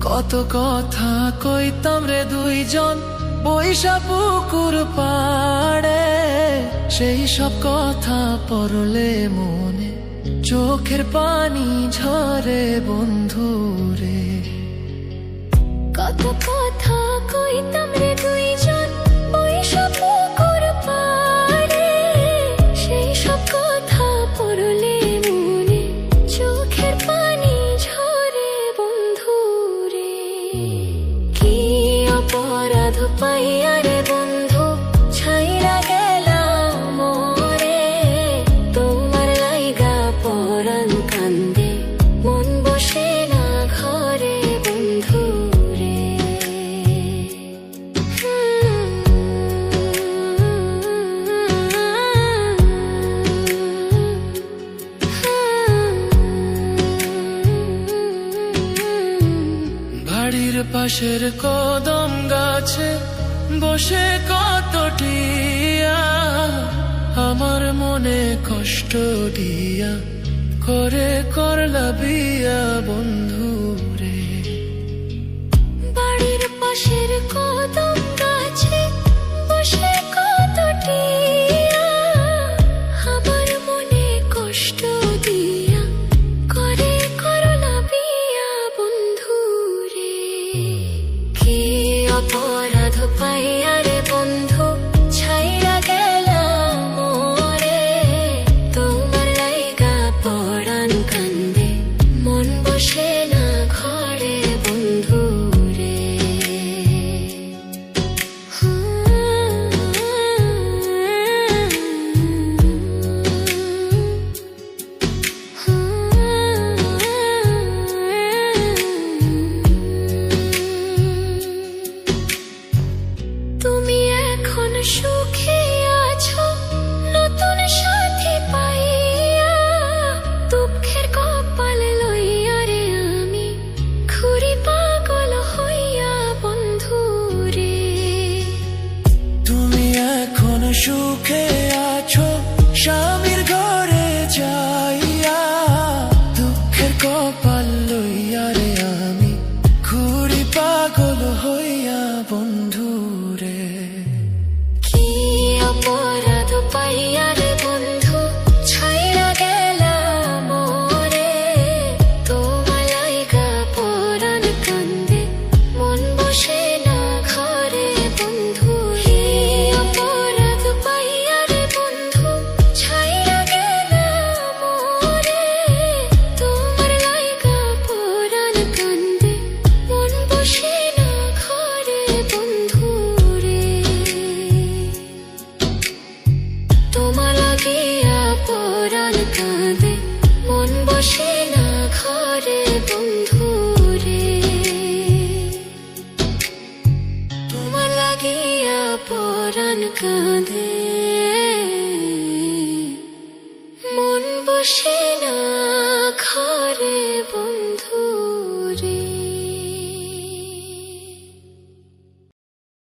কত কথা কইতাম রে দুইজন বৈশা পুকুর পাড়ে, সেই সব কথা পড়লে মনে চোখের পানি ঝরে বন্ধু রে। কত কথা কইতাম রে দুইজন বৈশা পুকুর পাড়ে, সেই সব কথা পড়লে মনে চোখের পানি ঝরে বন্ধু রে। কি অপরাধ পাইয়া রে বন্ধু ছাইরা গেলাম মোরে, তোমার লাইগা পরাণ কান্দে মন বসে না ঘরে বন্ধু রে। বাড়ির পাশের কদম গাছে বসে কত টিয়া, আমার মনে কষ্ট দিয়া করে করলা বিয়া বন্ধু রে। বাড়ির পাশের কদম গাছে বসে কত টিয়া, আমার মনে কষ্ট দিয়া করে করলা বিয়া বন্ধু রে। কি অপরাধ পাইয়া রে বন্ধু ছাইরা গেলাম মোরে, তোমার লাইগা পরাণ কান্দে মন বসে না ঘরে বন্ধু রে। তুমি এখন সুখে আছো নতুন সাথী পাইয়া, দুঃখের কপাল লইয়া রে আমি ঘুরি পাগল হইয়া বন্ধু রে। তুমি এখন সুখে আছো স্বামীর ঘরে যাইয়া, দুঃখের কপাল লইয়া রে আমি ঘুরি পাগল হইয়া বন্ধু রে। কি অপরাধ পাইয়া রে বন্ধু ছাইরা গেলাম মোরে, তোমার লাইগা পরাণ কান্দে মন বসে না ঘরে বন্ধু। কি অপরাধ পাইয়া রে বন্ধু ছাইরা গেলাম মোরে, তোমার লাইগা পরাণ কান্দে মন বসে না ঘরে বন্ধু রে। তোমার লাগিয়া পরাণ কাঁদে মন বসে না ঘরে বন্ধু রে। তোমার লাগিয়া পরাণ কাঁদে মন বসে